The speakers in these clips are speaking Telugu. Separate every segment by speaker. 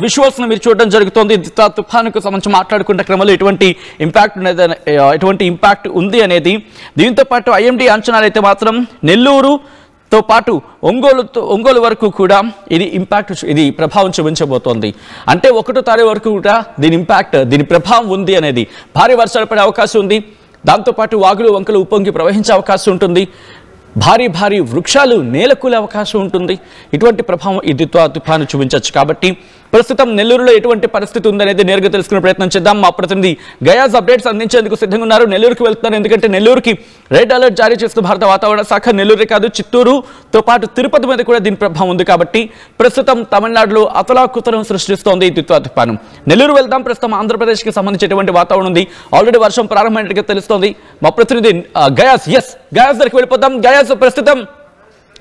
Speaker 1: విజువల్స్ మీరు చూడడం జరుగుతోంది. తుఫానుకు సంబంధించి మాట్లాడుకున్న క్రమంలో ఎటువంటి ఇంపాక్ట్ ఉంది అనేది. దీంతో పాటు ఐఎండీ అంచనాలు అయితే మాత్రం నెల్లూరుతో పాటు ఒంగోలు వరకు కూడా ఇది ప్రభావం చూపించబోతోంది. అంటే 1వ తారీఖు వరకు కూడా దీని ప్రభావం ఉంది అనేది. భారీ వర్షాలు పడే అవకాశం ఉంది. దాంతోపాటు వాగులు వంకలు ఉప్పొంగి ప్రవహించే అవకాశం ఉంటుంది. భారీ వృక్షాలు నేలకూలే అవకాశం ఉంటుంది. ఇటువంటి ప్రభావం ఈ తుఫాను చూపించవచ్చు. కాబట్టి ప్రస్తుతం నెల్లూరులో ఎటువంటి పరిస్థితి ఉందనేది నేరుగా తెలుసుకునే ప్రయత్నం చేద్దాం. మా ప్రతినిధి గయాజ్ అప్డేట్స్ అందించేందుకు సిద్ధంగా ఉన్నారు. నెల్లూరుకి వెళ్తున్నారు, ఎందుకంటే నెల్లూరుకి రెడ్ అలర్ట్ జారీ చేస్తూ భారత వాతావరణ శాఖ. నెల్లూరే కాదు, చిత్తూరుతో పాటు తిరుపతి మీద కూడా దీని ప్రభావం ఉంది. కాబట్టి ప్రస్తుతం తమిళనాడులో అతలాకుతలం సృష్టిస్తోంది ఈ తుఫాను. నెల్లూరు వెళ్దాం. ప్రస్తుతం ఆంధ్రప్రదేశ్కి సంబంధించినటువంటి వాతావరణం ఉంది. ఆల్రెడీ వర్షం ప్రారంభమైనట్టుగా తెలుస్తోంది. మా ప్రతినిధి గయాజ్ దగ్గరికి వెళ్ళిపోతాం. గయాజ్, ప్రస్తుతం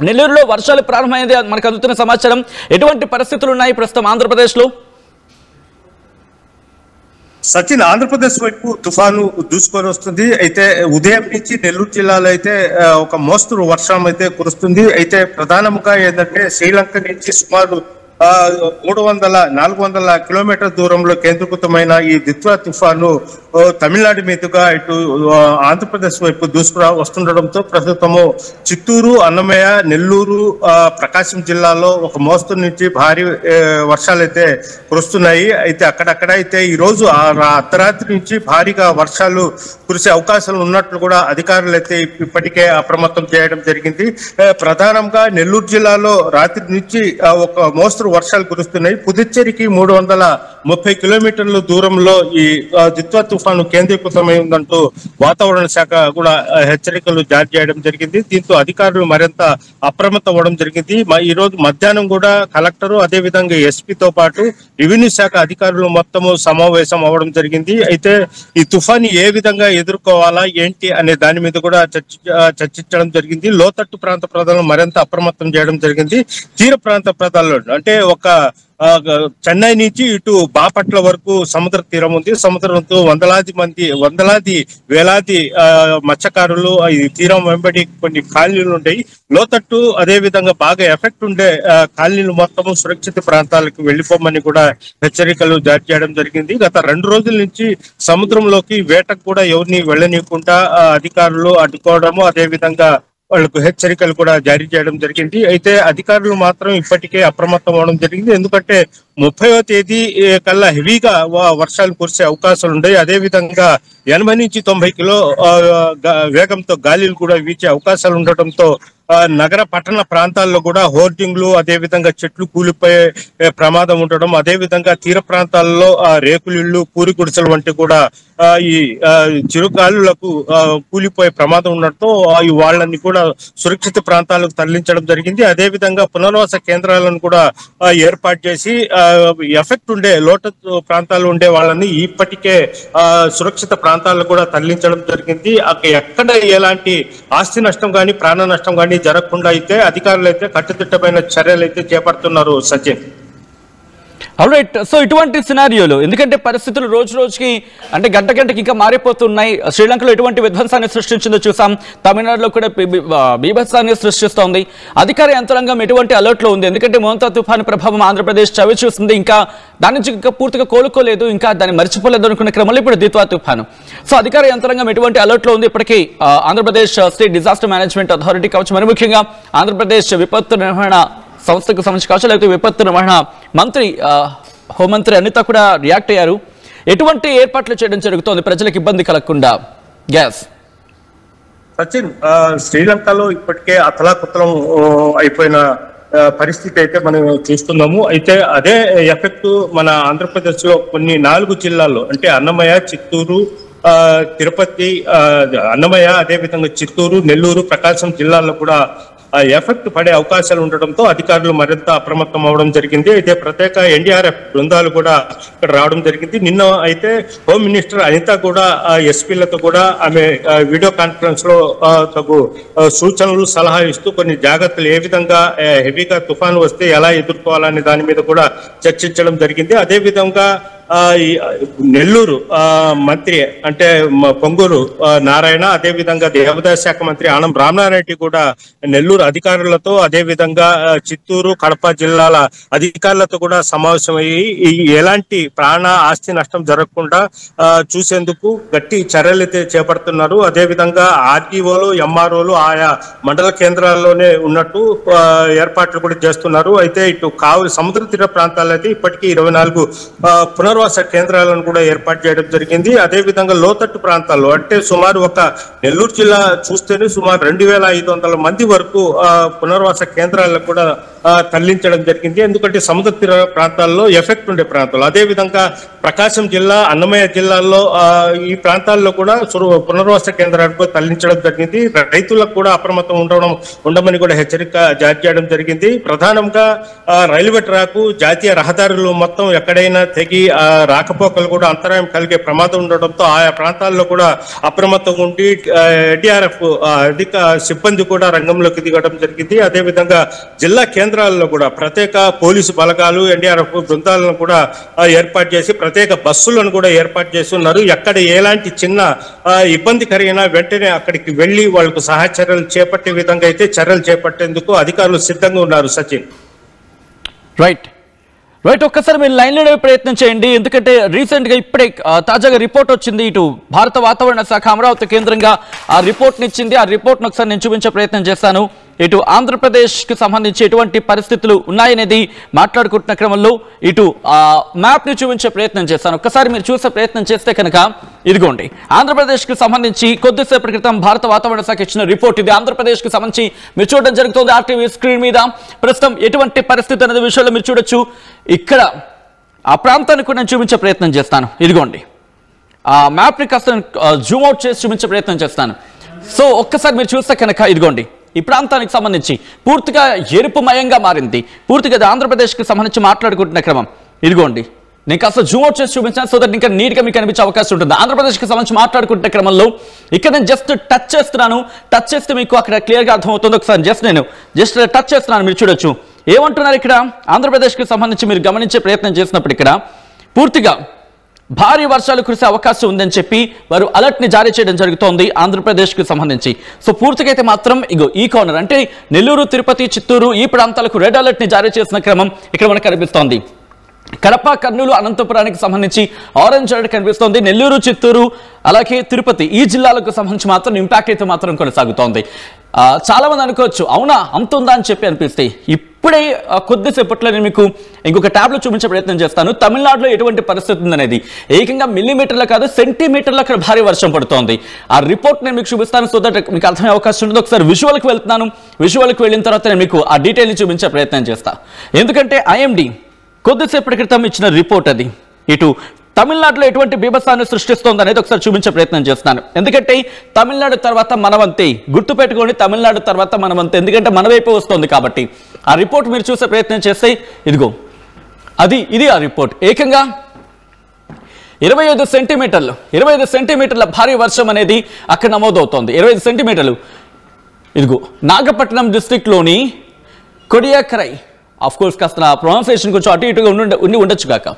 Speaker 1: నెల్లూరులో వర్షాలు ప్రారంభమైంది మనకు అందుతున్న సమాచారం. ఎటువంటి పరిస్థితులు ఉన్నాయి ప్రస్తుతం ఆంధ్రప్రదేశ్లో?
Speaker 2: సచిన్, ఆంధ్రప్రదేశ్ వైపు తుఫాను దూసుకొని వస్తుంది. అయితే ఉదయం నుంచి నెల్లూరు జిల్లాలో అయితే ఒక మోస్తరు వర్షం అయితే కురుస్తుంది. అయితే ప్రధానంగా ఏంటంటే శ్రీలంక నుంచి సుమారు 400 కిలోమీటర్ దూరంలో కేంద్రీకృతమైన ఈ దిత్వా తుఫాను తమిళనాడు మీదుగా ఇటు ఆంధ్రప్రదేశ్ వైపు దూసుకురా వస్తుండడంతో ప్రస్తుతము చిత్తూరు, అన్నమయ్య, నెల్లూరు, ప్రకాశం జిల్లాలో ఒక మోస్తరు నుంచి భారీ వర్షాలు అయితే కురుస్తున్నాయి. అయితే అక్కడక్కడ అయితే ఈ రోజు అర్ధరాత్రి నుంచి భారీగా వర్షాలు కురిసే అవకాశాలు ఉన్నట్లు కూడా అధికారులు అయితే ఇప్పటికే అప్రమత్తం చేయడం జరిగింది. ప్రధానంగా నెల్లూరు జిల్లాలో రాత్రి నుంచి ఒక మోస్తరు వర్షాలు కురుస్తున్నాయి. పుదుచ్చేరికి 330 కిలోమీటర్ల దూరంలో ఈ దిత్వా తుఫాను కేంద్రీకృతమై ఉందంటూ వాతావరణ శాఖ కూడా హెచ్చరికలు జారీ చేయడం జరిగింది. దీంతో అధికారులు మరింత అప్రమత్తం అవ్వడం జరిగింది. ఈ రోజు మధ్యాహ్నం కూడా కలెక్టరు, అదేవిధంగా ఎస్పీతో పాటు రెవెన్యూ శాఖ అధికారులు మొత్తము సమావేశం అవ్వడం జరిగింది. అయితే ఈ తుఫాను ఏ విధంగా ఎదుర్కోవాలా ఏంటి అనే దాని మీద కూడా చర్చించడం జరిగింది. లోతట్టు ప్రాంత ప్రజలను మరింత అప్రమత్తం చేయడం జరిగింది. తీర ప్రాంత ప్రజల్లో అంటే ఒక చెన్నై నుంచి ఇటు బాపట్ల వరకు సముద్ర తీరం ఉంది. సముద్రంతో వేలాది మత్స్యకారులు ఈ తీరం వెంబడి కొన్ని కాలనీలు ఉంటాయి. లోతట్టు అదే విధంగా బాగా ఎఫెక్ట్ ఉండే కాలనీలు మొత్తము సురక్షిత ప్రాంతాలకు వెళ్లిపోమని కూడా హెచ్చరికలు జారీ చేయడం జరిగింది. గత 2 రోజుల నుంచి సముద్రంలోకి వేటకు కూడా ఎవరిని వెళ్ళనీయకుండా అధికారులు అడ్డుకోవడము, అదే విధంగా వాళ్లకు హెచ్చరికలు కూడా జారీ చేయడం జరిగింది. అయితే అధికారులు మాత్రం ఇప్పటికే అప్రమత్తం అవడం జరిగింది. ఎందుకంటే 30వ తేదీ కల్లా హెవీగా వర్షాలు కురిసే అవకాశాలు ఉన్నాయి. అదే విధంగా 80 నుంచి 90 కిలో వేగంతో గాలిలు కూడా వీచే అవకాశాలు ఉండటంతో నగర పట్టణ ప్రాంతాల్లో కూడా హోర్డింగ్లు, అదే విధంగా చెట్లు కూలిపోయే ప్రమాదం ఉండడం, అదే విధంగా తీర ప్రాంతాల్లో రేకులిళ్ళు, పూరి గుడిసెలు వంటి కూడా ఈ చిరుగాలులకు కూలిపోయే ప్రమాదం ఉండడంతో వాళ్ళని కూడా సురక్షిత ప్రాంతాలకు తరలించడం జరిగింది. అదే విధంగా పునర్వాస కేంద్రాలను కూడా ఏర్పాటు చేసి ఎఫెక్ట్ ఉండే లోతట్టు ప్రాంతాలు ఉండే వాళ్ళని ఇప్పటికే సురక్షిత ప్రాంతాలకు కూడా తరలించడం జరిగింది. ఎక్కడ ఎలాంటి ఆస్తి నష్టం కానీ ప్రాణ నష్టం కానీ జరగకుండా అయితే అధికారులు అయితే కట్టుదిట్టమైన చర్యలు అయితే చేపడుతున్నారు. సచిన్,
Speaker 1: ఆల్రైట్. సో ఇటువంటి సినారియోలు, ఎందుకంటే పరిస్థితులు రోజు రోజుకి అంటే గంటకి ఇంకా మారిపోతున్నాయి. శ్రీలంకలో ఎటువంటి విధ్వంసాన్ని సృష్టించిందో చూసాం. తమిళనాడులో కూడా బీభత్సాన్ని సృష్టిస్తోంది. అధికార యంత్రాంగం ఎటువంటి అలర్ట్లో ఉంది? ఎందుకంటే మోంతా తుఫాను ప్రభావం ఆంధ్రప్రదేశ్ చవి చూస్తుంది. ఇంకా దాని నుంచి ఇంకా పూర్తిగా కోలుకోలేదు, ఇంకా దాన్ని మర్చిపోలేదు అనుకున్న క్రమంలో ఇప్పుడు దిత్వా తుఫాను. సో అధికార యంత్రాంగం ఎటువంటి అలర్ట్లో ఉంది? ఇప్పటికీ Andhra Pradesh state disaster management authority కావచ్చు, మరి ముఖ్యంగా ఆంధ్రప్రదేశ్ విపత్తు నిర్వహణ సంస్థకు సంబంధించి కావచ్చు, లేకపోతే విపత్తు నిర్వహణ మంత్రి హోంమంత్రి అనిత కూడా రియాక్ట్ అయ్యారు. ఎటువంటి ఏర్పాట్లు చేయడం జరుగుతోంది ప్రజలకు ఇబ్బంది కలగకుండా? గ్యాస్
Speaker 2: సచిన్, శ్రీలంకలో ఇప్పటికే అతలాకుతలం అయిపోయిన పరిస్థితి అయితే మనం చూస్తున్నాము. అయితే అదే ఎఫెక్ట్ మన ఆంధ్రప్రదేశ్ లో కొన్ని 4 జిల్లాల్లో అంటే అన్నమయ్య, చిత్తూరు, తిరుపతి, అన్నమయ్య, అదే విధంగా చిత్తూరు, నెల్లూరు, ప్రకాశం జిల్లాల్లో కూడా ఎఫెక్ట్ పడే అవకాశాలు ఉండడంతో అధికారులు మరింత అప్రమత్తం అవడం జరిగింది. అయితే ప్రత్యేక ఎన్డీఆర్ఎఫ్ బృందాలు కూడా ఇక్కడ రావడం జరిగింది. నిన్న అయితే హోమ్ మినిస్టర్ అనిత కూడా ఎస్పీలతో కూడా ఆమె వీడియో కాన్ఫరెన్స్ లో తగు సూచనలు, సలహా ఇస్తూ కొన్ని జాగ్రత్తలు ఏ విధంగా హెవీగా తుఫాను వస్తే ఎలా ఎదుర్కోవాలనే దాని మీద కూడా చర్చించడం జరిగింది. అదే విధంగా నెల్లూరు మంత్రి అంటే పొంగూరు నారాయణ, అదేవిధంగా దేవాదాయ శాఖ మంత్రి ఆనం రామనారాయణ కూడా నెల్లూరు అధికారులతో, అదేవిధంగా చిత్తూరు కడప జిల్లాల అధికారులతో కూడా సమావేశమయ్యి ఎలాంటి ప్రాణ ఆస్తి నష్టం జరగకుండా చూసేందుకు గట్టి చర్యలైతే చేపడుతున్నారు. అదేవిధంగా ఆర్టీఓలు, ఎంఆర్ఓలు ఆయా మండల కేంద్రాల్లోనే ఉన్నట్టు ఏర్పాట్లు కూడా చేస్తున్నారు. అయితే ఇటు కావలి సముద్ర తీర ప్రాంతాల్లో అయితే ఇప్పటికీ 24 పునర్వాస కేంద్రాలను కూడా ఏర్పాటు చేయడం జరిగింది. అదేవిధంగా లోతట్టు ప్రాంతాల్లో అంటే సుమారు ఒక నెల్లూరు జిల్లా చూస్తేనే సుమారు 2500 మంది వరకు పునర్వాస కేంద్రాలకు కూడా తరలించడం జరిగింది. ఎందుకంటే సముద్ర తీర ప్రాంతాల్లో ఎఫెక్ట్ ఉండే ప్రాంతాలు, అదేవిధంగా ప్రకాశం జిల్లా, అన్నమయ్య జిల్లాల్లో ఈ ప్రాంతాల్లో కూడా పునర్వాస కేంద్రాలకు తరలించడం జరిగింది. రైతులకు కూడా అప్రమత్తం ఉండమని కూడా హెచ్చరిక జారీ చేయడం జరిగింది. ప్రధానంగా రైల్వే ట్రాకు, జాతీయ రహదారులు మొత్తం ఎక్కడైనా తెగి రాకపోకలు కూడా అంతరాయం కలిగే ప్రమాదం ఉండడంతో ఆయా ప్రాంతాల్లో కూడా అప్రమత్తంగా ఉండి ఎన్డీఆర్ఎఫ్ అధిక సిబ్బంది కూడా రంగంలోకి దిగడం జరిగింది. అదేవిధంగా జిల్లా కేంద్రాల్లో కూడా ప్రత్యేక పోలీసు బలగాలు, ఎన్డీఆర్ఎఫ్ బృందాలను కూడా ఏర్పాటు చేసి ప్రత్యేక బస్సులను కూడా ఏర్పాటు చేస్తున్నారు. ఎక్కడ ఎలాంటి చిన్న ఇబ్బంది కలిగినా వెంటనే అక్కడికి వెళ్లి వాళ్ళకు సహాయ చర్యలు చేపట్టే విధంగా అయితే చర్యలు చేపట్టేందుకు అధికారులు సిద్ధంగా ఉన్నారు. సచిన్
Speaker 1: రైట్, ఒక్కసారి మీరు లైన్లో ప్రయత్నం చేయండి. ఎందుకంటే రీసెంట్గా ఇప్పుడే తాజాగా రిపోర్ట్ వచ్చింది. ఇటు భారత వాతావరణ శాఖ అమరావతి కేంద్రంగా ఆ రిపోర్ట్ని ఇచ్చింది. ఆ రిపోర్ట్ను ఒకసారి నేను చూపించే ప్రయత్నం చేస్తాను. ఇటు ఆంధ్రప్రదేశ్కి సంబంధించి ఎటువంటి పరిస్థితులు ఉన్నాయనేది మాట్లాడుకుంటున్న క్రమంలో ఇటు మ్యాప్ని చూపించే ప్రయత్నం చేస్తాను. ఒక్కసారి మీరు చూసే ప్రయత్నం చేస్తే కనుక ఇదిగోండి, ఆంధ్రప్రదేశ్కి సంబంధించి కొద్దిసేపటి క్రితం భారత వాతావరణ శాఖ ఇచ్చిన రిపోర్ట్ ఇది. ఆంధ్రప్రదేశ్కి సంబంధించి మీరు చూడడం జరుగుతుంది ఆర్టీవీ స్క్రీన్ మీద. ప్రస్తుతం ఎటువంటి పరిస్థితి అనేది విషయంలో మీరు చూడొచ్చు. ఇక్కడ ఆ ప్రాంతాన్ని కూడా నేను చూపించే ప్రయత్నం చేస్తాను. ఇదిగోండి, ఆ మ్యాప్ని కాస్త జూమ్ అవుట్ చేసి చూపించే ప్రయత్నం చేస్తాను. సో ఒక్కసారి మీరు చూస్తే కనుక ఇదిగోండి, ఈ ప్రాంతానికి సంబంధించి పూర్తిగా ఎరుపుమయంగా మారింది. పూర్తిగా ఆంధ్రప్రదేశ్కి సంబంధించి మాట్లాడుకుంటున్న క్రమం ఇదిగోండి. నేను కాస్త జూమ్ అవుట్ చేసి చూపించాను సో దట్ ఇంకా నీట్గా మీకు కనిపించే అవకాశం ఉంటుంది. ఆంధ్రప్రదేశ్కి సంబంధించి మాట్లాడుకుంటున్న క్రమంలో ఇక్కడ నేను జస్ట్ టచ్ చేస్తున్నాను. టచ్ చేస్తే మీకు అక్కడ క్లియర్గా అర్థమవుతుంది. ఒకసారి నేను జస్ట్ టచ్ చేస్తున్నాను, మీరు చూడొచ్చు. ఏమంటున్నారు ఇక్కడ ఆంధ్రప్రదేశ్కి సంబంధించి మీరు గమనించే ప్రయత్నం చేసినప్పుడు ఇక్కడ పూర్తిగా భారీ వర్షాలు కురిసే అవకాశం ఉందని చెప్పి వారు అలర్ట్ని జారీ చేయడం జరుగుతోంది ఆంధ్రప్రదేశ్కి సంబంధించి. సో పూర్తిగా అయితే మాత్రం ఈ కార్నర్ అంటే నెల్లూరు, తిరుపతి, చిత్తూరు ఈ ప్రాంతాలకు రెడ్ అలర్ట్ని జారీ చేసిన క్రమం ఇక్కడ మనకు కనిపిస్తోంది. కడప, కర్నూలు, అనంతపురానికి సంబంధించి ఆరెంజ్ అలర్ట్ కనిపిస్తోంది. నెల్లూరు, చిత్తూరు అలాగే తిరుపతి ఈ జిల్లాలకు సంబంధించి మాత్రం ఇంపాక్ట్ అయితే మాత్రం కొనసాగుతోంది. చాలా మంది అనుకోవచ్చు, అవునా అంత ఉందా అని చెప్పి అనిపిస్తే ఇప్పుడే కొద్దిసేపట్లో నేను మీకు ఇంకొక ట్యాబ్లో చూపించే ప్రయత్నం చేస్తాను. తమిళనాడులో ఎటువంటి పరిస్థితి ఉందనేది ఏకంగా మిల్లీమీటర్ల కాదు సెంటీమీటర్ల అక్కడ భారీ వర్షం పడుతోంది. ఆ రిపోర్ట్ నేను మీకు చూపిస్తాను సో దట్ మీకు అర్థమయ్యే అవకాశం ఉంటుంది. ఒకసారి విజువల్కి వెళ్తున్నాను. విజువల్కి వెళ్ళిన తర్వాత నేను మీకు ఆ డీటెయిల్ని చూపించే ప్రయత్నం చేస్తాను. ఎందుకంటే ఐఎండీ కొద్దిసేపటి క్రితం ఇచ్చిన రిపోర్ట్ అది ఇటు తమిళనాడులో ఎటువంటి బీభత్సాన్ని సృష్టిస్తోంది అనేది ఒకసారి చూపించే ప్రయత్నం చేస్తున్నాను. ఎందుకంటే తమిళనాడు తర్వాత మనవంతే, గుర్తుపెట్టుకోండి, తమిళనాడు తర్వాత మనవంతే, ఎందుకంటే మన వైపు వస్తుంది కాబట్టి. ఆ రిపోర్ట్ మీరు చూసే ప్రయత్నం చేస్తే ఇదిగో ఇది ఆ రిపోర్ట్. ఏకంగా 25 సెంటీమీటర్ల భారీ వర్షం అనేది అక్కడ నమోదవుతోంది. 25 సెంటీమీటర్లు. ఇదిగో నాగపట్నం డిస్ట్రిక్ట్లోని కొడియాకరై, ఆఫ్ కోర్స్ కాస్త నా ప్రొనౌన్సియేషన్ కొంచెం అటు ఇటుగా ఉండి ఉండొచ్చు కాక,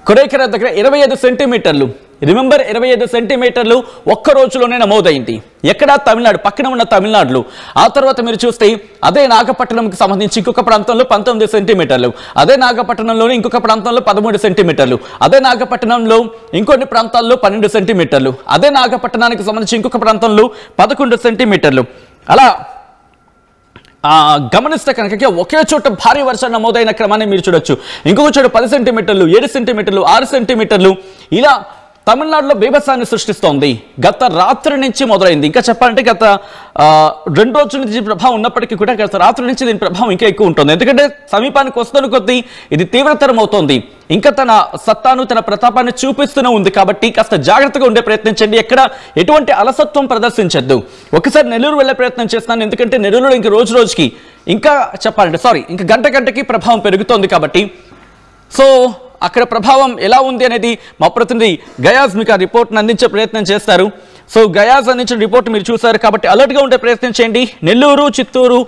Speaker 1: కొడైకెనాల్ దగ్గర 25 సెంటీమీటర్లు. రిమెంబర్ 25 సెంటీమీటర్లు ఒక్క రోజులోనే నమోదైంది. ఎక్కడ? తమిళనాడు, పక్కన ఉన్న తమిళనాడులో. ఆ తర్వాత మీరు చూస్తే అదే నాగపట్టణంకి సంబంధించి ఇంకొక ప్రాంతంలో 19 సెంటీమీటర్లు, అదే నాగపట్టణంలోని ఇంకొక ప్రాంతంలో 13 సెంటీమీటర్లు, అదే నాగపట్టణంలో ఇంకొన్ని ప్రాంతాల్లో 12 సెంటీమీటర్లు, అదే నాగపట్టణానికి సంబంధించి ఇంకొక ప్రాంతంలో 11 సెంటీమీటర్లు. అలా గమనిస్తే కనుక ఒకే చోట భారీ వర్షాలు నమోదైన క్రమాన్ని మీరు చూడొచ్చు. ఇంకొక చోట 10 సెంటీమీటర్లు, 7 సెంటీమీటర్లు, 6 సెంటీమీటర్లు ఇలా తమిళనాడులో బీభత్సాన్ని సృష్టిస్తోంది. గత రాత్రి నుంచి మొదలైంది. ఇంకా చెప్పాలంటే గత 2 రోజుల నుంచి ప్రభావం ఉన్నప్పటికీ కూడా గత రాత్రి నుంచి దీని ప్రభావం ఇంకా ఎక్కువ ఉంటుంది. ఎందుకంటే సమీపానికి వస్తున్న కొద్దీ ఇది తీవ్రతరం అవుతోంది. ఇంకా తన సత్తాను, తన ప్రతాపాన్ని చూపిస్తూనే ఉంది. కాబట్టి కాస్త జాగ్రత్తగా ఉండే ప్రయత్నించండి. ఎక్కడ ఎటువంటి అలసత్వం ప్రదర్శించద్దు. ఒకసారి నెల్లూరు వెళ్ళే ప్రయత్నం చేస్తున్నాను. ఎందుకంటే నెల్లూరులో ఇంక రోజు రోజుకి ఇంకా చెప్పాలంటే ఇంకా గంటకి ప్రభావం పెరుగుతోంది. కాబట్టి సో అక్కడ ప్రభావం ఎలా ఉంది అనేది మా ప్రతినిధి గయాజ్ మీకు ఆ రిపోర్ట్ని అందించే ప్రయత్నం చేస్తారు. సో గయాజ్ అందించిన రిపోర్ట్ మీరు చూశారు కాబట్టి అలర్ట్గా ఉండే ప్రయత్నం చేయండి. నెల్లూరు, చిత్తూరు,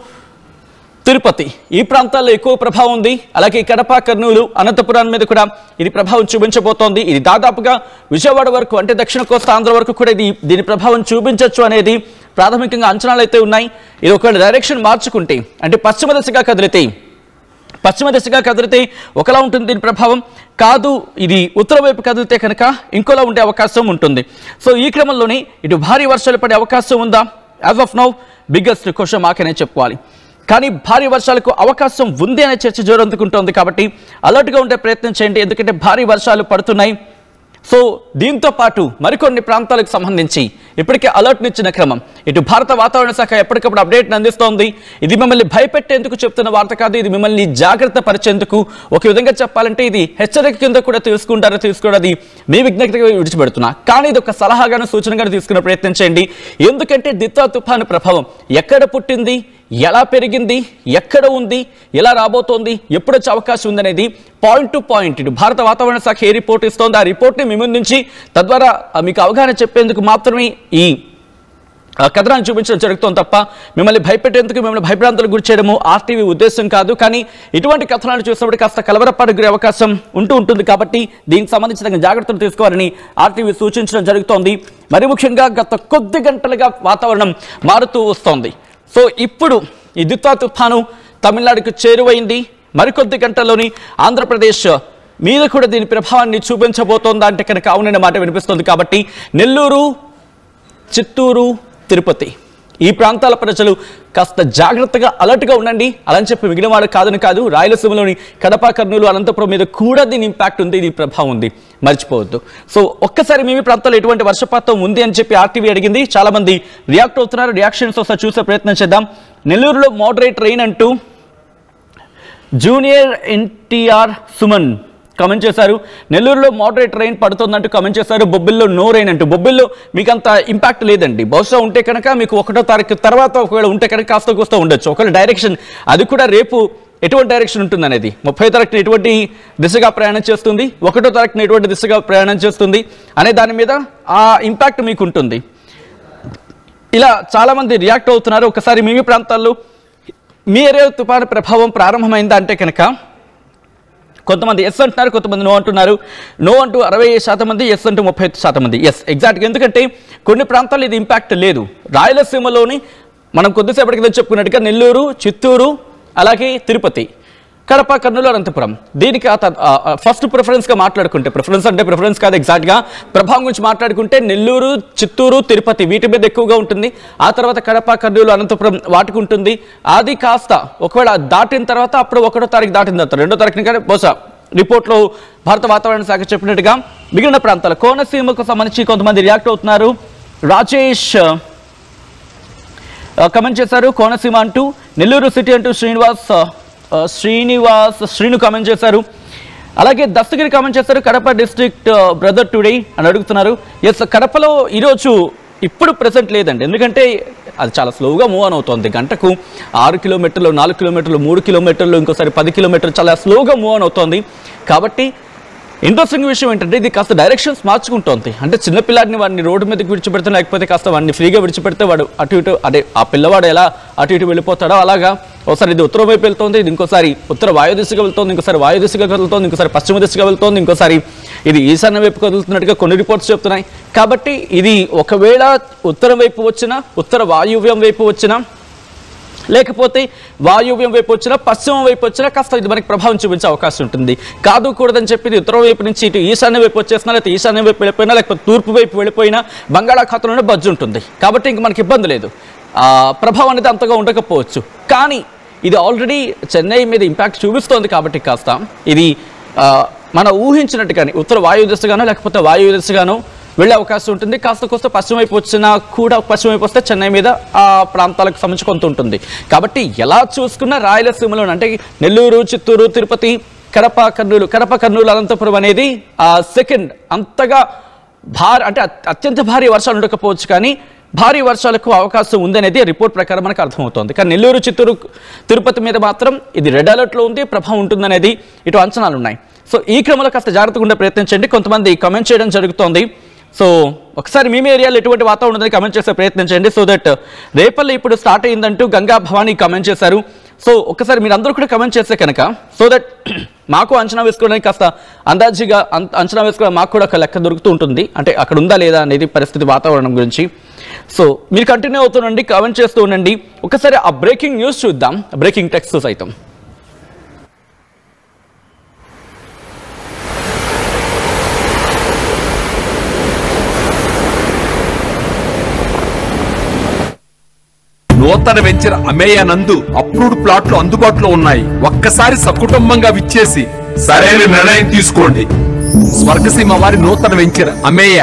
Speaker 1: తిరుపతి ఈ ప్రాంతాల్లో ఎక్కువ ప్రభావం ఉంది. అలాగే కడప, కర్నూలు, అనంతపురం మీద కూడా ఇది ప్రభావం చూపించబోతోంది. ఇది దాదాపుగా విజయవాడ వరకు అంటే దక్షిణ కోస్తా ఆంధ్ర వరకు కూడా దీని ప్రభావం చూపించవచ్చు అనేది ప్రాథమికంగా అంచనాలు అయితే ఉన్నాయి. ఇది ఒకవేళ డైరెక్షన్ మార్చుకుంటే అంటే పశ్చిమ దిశగా కదిలితే ఒకలా ఉంటుంది దీని ప్రభావం. కాదు ఇది ఉత్తర వైపు కదిలితే కనుక ఇంకోలా ఉండే అవకాశం ఉంటుంది. సో ఈ క్రమంలోనే ఇటు భారీ వర్షాలు పడే అవకాశం ఉందా? As of now biggest question mark అనే చెప్పుకోవాలి. కానీ భారీ వర్షాలకు అవకాశం ఉంది అనే చర్చ జోరందుకుంటోంది. కాబట్టి అలర్ట్గా ఉండే ప్రయత్నం చేయండి, ఎందుకంటే భారీ వర్షాలు పడుతున్నాయి. సో దీంతో పాటు మరికొన్ని ప్రాంతాలకు సంబంధించి ఇప్పటికే అలర్ట్నిచ్చిన క్రమం. ఇటు భారత వాతావరణ శాఖ ఎప్పటికప్పుడు అప్డేట్ని అందిస్తోంది. ఇది మిమ్మల్ని భయపెట్టేందుకు చెప్తున్న వార్త కాదు, ఇది మిమ్మల్ని జాగ్రత్త పరిచేందుకు. ఒక విధంగా చెప్పాలంటే ఇది హెచ్చరిక కింద కూడా తీసుకోవడం మీ విజ్ఞప్తిగా విడిచిపెడుతున్నా. కానీ ఇది ఒక సలహాగాను సూచనగాను తీసుకునే ప్రయత్నం చేయండి. ఎందుకంటే దిత్వా తుఫాను ప్రభావం ఎక్కడ పుట్టింది, ఎలా పెరిగింది, ఎక్కడ ఉంది, ఎలా రాబోతోంది, ఎప్పుడు వచ్చే అవకాశం ఉందనేది పాయింట్ టు పాయింట్ ఇటు భారత వాతావరణ శాఖ ఏ రిపోర్ట్ ఇస్తోంది ఆ రిపోర్ట్ని మీ ముందు నుంచి తద్వారా మీకు అవగాహన చెప్పేందుకు మాత్రమే ఈ కథనాన్ని చూపించడం జరుగుతుంది తప్ప మిమ్మల్ని భయపెట్టేందుకు, మిమ్మల్ని భయభ్రాంతులకు గురి చేయడము ఆర్టీవీ ఉద్దేశం కాదు. కానీ ఇటువంటి కథనాలు చూసినప్పుడు కాస్త కలవరపాటు గురే అవకాశం ఉంటుంది. కాబట్టి దీనికి సంబంధించిన జాగ్రత్తలు తీసుకోవాలని ఆర్టీవీ సూచించడం జరుగుతోంది. మరి ముఖ్యంగా గత కొద్ది గంటలుగా వాతావరణం మారుతూ వస్తోంది. సో ఇప్పుడు ఈ దిత్వా తుఫాను తమిళనాడుకు చేరువైంది. మరికొద్ది గంటల్లోని ఆంధ్రప్రదేశ్ మీద కూడా దీని ప్రభావాన్ని చూపించబోతోందా అంటే కనుక అవుననే మాట వినిపిస్తుంది. కాబట్టి నెల్లూరు, చిత్తూరు, తిరుపతి ఈ ప్రాంతాల ప్రజలు కాస్త జాగ్రత్తగా అలర్ట్గా ఉండండి. అలా అని చెప్పి మిగిలిన వాడు కాదు. రాయలసీమలోని కడప, కర్నూలు, అనంతపురం మీద కూడా దీని ఇంపాక్ట్ ఉంది, దీని ప్రభావం ఉంది, మర్చిపోవద్దు. సో ఒక్కసారి మీ ప్రాంతాల్లో ఎటువంటి వర్షపాతం ఉంది అని చెప్పి ఆర్టీవీ అడిగింది. చాలా మంది రియాక్ట్ అవుతున్నారు. రియాక్షన్స్ ఒకసారి చూసే ప్రయత్నం చేద్దాం. నెల్లూరులో మోడరేట్ రెయిన్ అంటూ జూనియర్ ఎన్టీఆర్ సుమన్ కమెంట్ చేశారు. నెల్లూరులో మోడరేట్ రెయిన్ పడుతుందంటూ కమెంట్ చేశారు. బొబ్బిల్లో నో రెయిన్ అంటూ. బొబ్బిల్లో మీకు అంత ఇంపాక్ట్ లేదండి. బహుశా ఉంటే కనుక మీకు 1వ తారీఖు తర్వాత ఒకవేళ ఉంటే కనుక కాస్త కూస్తా ఉండొచ్చు. ఒకవేళ డైరెక్షన్ అది కూడా రేపు ఎటువంటి డైరెక్షన్ ఉంటుంది అనేది 30వ తారీఖున ఎటువంటి దిశగా ప్రయాణం చేస్తుంది, 1వ తారీఖున ఎటువంటి దిశగా ప్రయాణం చేస్తుంది అనే దాని మీద ఆ ఇంపాక్ట్ మీకు ఉంటుంది. ఇలా చాలామంది రియాక్ట్ అవుతున్నారు. ఒకసారి మీ ప్రాంతాల్లో మీ ఏరియా తుఫాను ప్రభావం ప్రారంభమైందా అంటే కనుక కొంతమంది ఎస్ అంటున్నారు, కొంతమంది నో అంటున్నారు. నో అంటూ 60% మంది, ఎస్ అంటూ 35% మంది. ఎస్ ఎగ్జాక్ట్గా. ఎందుకంటే కొన్ని ప్రాంతాల్లో ఇది ఇంపాక్ట్ లేదు. రాయలసీమలోని మనం కొద్దిసేపటి కింద చెప్పుకున్నట్టుగా నెల్లూరు, చిత్తూరు, అలాగే తిరుపతి, కడప, కర్నూలు, అనంతపురం దీనికి ఫస్ట్ ప్రిఫరెన్స్గా మాట్లాడుకుంటే, ప్రిఫరెన్స్ అంటే ప్రిఫరెన్స్ కాదు, ఎగ్జాక్ట్గా ప్రభావం గురించి మాట్లాడుకుంటే నెల్లూరు, చిత్తూరు, తిరుపతి వీటి మీద ఎక్కువగా ఉంటుంది. ఆ తర్వాత కడప, కర్నూలు, అనంతపురం వాటికి ఉంటుంది. అది కాస్త ఒకవేళ దాటిన తర్వాత అప్పుడు 1వ తారీఖు దాటిన తర్వాత 2వ తారీఖుని కానీ బహుశా రిపోర్ట్లో భారత వాతావరణ శాఖ చెప్పినట్టుగా మిగిలిన ప్రాంతాలు కోనసీమకు సంబంధించి కొంతమంది రియాక్ట్ అవుతున్నారు. రాజేష్ కమెంట్ చేశారు కోనసీమ అంటూ. నెల్లూరు సిటీ అంటూ శ్రీను కామెంట్ చేశారు. అలాగే దస్తగిరి కామెంట్ చేశారు కడప డిస్ట్రిక్ట్ బ్రదర్ టుడే అని అడుగుతున్నారు. ఎస్ కడపలో ఈరోజు ఇప్పుడు ప్రెసెంట్ లేదండి, ఎందుకంటే అది చాలా స్లోగా మూవ్ ఆన్ అవుతుంది. గంటకు 6 కిలోమీటర్లు, 4 కిలోమీటర్లు, 3 కిలోమీటర్లు, ఇంకోసారి 10 కిలోమీటర్లు చాలా స్లోగా మూవ్ ఆన్ అవుతుంది. కాబట్టి ఇంట్రెస్టింగ్ విషయం ఏంటంటే ఇది కాస్త డైరెక్షన్స్ మార్చుకుంటోంది. అంటే చిన్నపిల్లాడిని వాడిని రోడ్డు మీదకి విడిచిపెడితే, లేకపోతే కాస్త వాడిని ఫ్రీగా విడిచిపెడితే వాడు అటు ఇటు అదే ఆ పిల్లవాడు ఎలా అటు ఇటు వెళ్ళిపోతాడో అలాగా ఒకసారి ఇది ఉత్తరం వైపు వెళ్తుంది, ఇది ఇంకోసారి ఉత్తర వాయు దిశగా వెళ్తుంది, ఇంకోసారి వాయు దిశగా కదులుతోంది, ఇంకోసారి పశ్చిమ దిశగా వెళ్తుంది, ఇంకోసారి ఇది ఈశాన్య వైపు కదులుతున్నట్టుగా కొన్ని రిపోర్ట్స్ చెప్తున్నాయి. కాబట్టి ఇది ఒకవేళ ఉత్తరం వైపు వచ్చినా, ఉత్తర వాయువ్యం వైపు వచ్చినా, లేకపోతే వాయువ్యం వైపు వచ్చినా, పశ్చిమ వైపు వచ్చినా కాస్త ఇది మనకి ప్రభావం చూపించే అవకాశం ఉంటుంది. కాదు కూడదని చెప్పి ఉత్తరం వైపు నుంచి ఇటు ఈశాన్య వైపు వచ్చేసినా, లేకపోతే ఈశాన్య వైపు వెళ్ళిపోయినా, లేకపోతే తూర్పు వైపు వెళ్ళిపోయినా బంగాళాఖాతంలోనే బజ్జు ఉంటుంది. కాబట్టి ఇంక మనకి ఇబ్బంది లేదు, ప్రభావం అనేది అంతగా ఉండకపోవచ్చు. కానీ ఇది ఆల్రెడీ చెన్నై మీద ఇంపాక్ట్ చూపిస్తోంది. కాబట్టి కాస్త ఇది మనం ఊహించినట్టుగానే ఉత్తర వాయు దిశగానో లేకపోతే వాయు దిశగానో వెళ్ళే అవకాశం ఉంటుంది. కాస్త కోస్త పశ్చిమ వైపు వచ్చినా కూడా, పశ్చిమ వైపు వస్తే చెన్నై మీద ఆ ప్రాంతాలకు సంబంధించి కొంత ఉంటుంది. కాబట్టి ఎలా చూసుకున్నా రాయలసీమలో అంటే నెల్లూరు, చిత్తూరు, తిరుపతి, కడప, కర్నూలు, అనంతపురం అనేది సెకండ్ అంతగా అంటే అత్యంత భారీ వర్షాలు ఉండకపోవచ్చు, కానీ భారీ వర్షాలకు అవకాశం ఉందనేది రిపోర్ట్ ప్రకారం మనకు అర్థమవుతోంది. కానీ నెల్లూరు, చిత్తూరు, తిరుపతి మీద మాత్రం ఇది రెడ్ అలర్ట్లో ఉంది, ప్రభావం ఉంటుందనేది ఇటు అంచనాలు ఉన్నాయి. సో ఈ క్రమంలో కాస్త జాగ్రత్తగా ఉండే ప్రయత్నించండి. కొంతమంది కమెంట్ చేయడం జరుగుతోంది. సో ఒకసారి మీ ఏరియాలో ఎటువంటి వాతావరణం ఉందని కమెంట్ చేసే ప్రయత్నం చేయండి. సో దట్ రేపల్లి ఇప్పుడు స్టార్ట్ అయిందంటూ గంగా భవానీ కమెంట్ చేశారు. సో ఒక్కసారి మీరు అందరూ కూడా కమెంట్ చేస్తే కనుక సో దట్ మాకు అంచనా వేసుకోవడానికి కాస్త అందాజీగా అంచనా వేసుకోవడానికి మాకు కూడా ఒక లెక్క దొరుకుతూ ఉంటుంది, అంటే అక్కడ ఉందా లేదా అనేది పరిస్థితి వాతావరణం గురించి. సో మీరు కంటిన్యూ అవుతుండండి, కామెంట్ చేస్తూ ఉండండి. ఒకసారి ఆ బ్రేకింగ్ న్యూస్ చూద్దాం, బ్రేకింగ్ టెక్స్ట్ సైతం.
Speaker 3: నూతన వెంచర్ అమేయ నందు అప్రూవ్డ్ ప్లాట్లు అందుబాటులో ఉన్నాయి. ఒక్కసారి సకుటుంబంగా విచ్చేసి సరైన నిర్ణయం తీసుకోండి. స్వర్గసీమ వారి నూతన వెంచర్ అమేయ.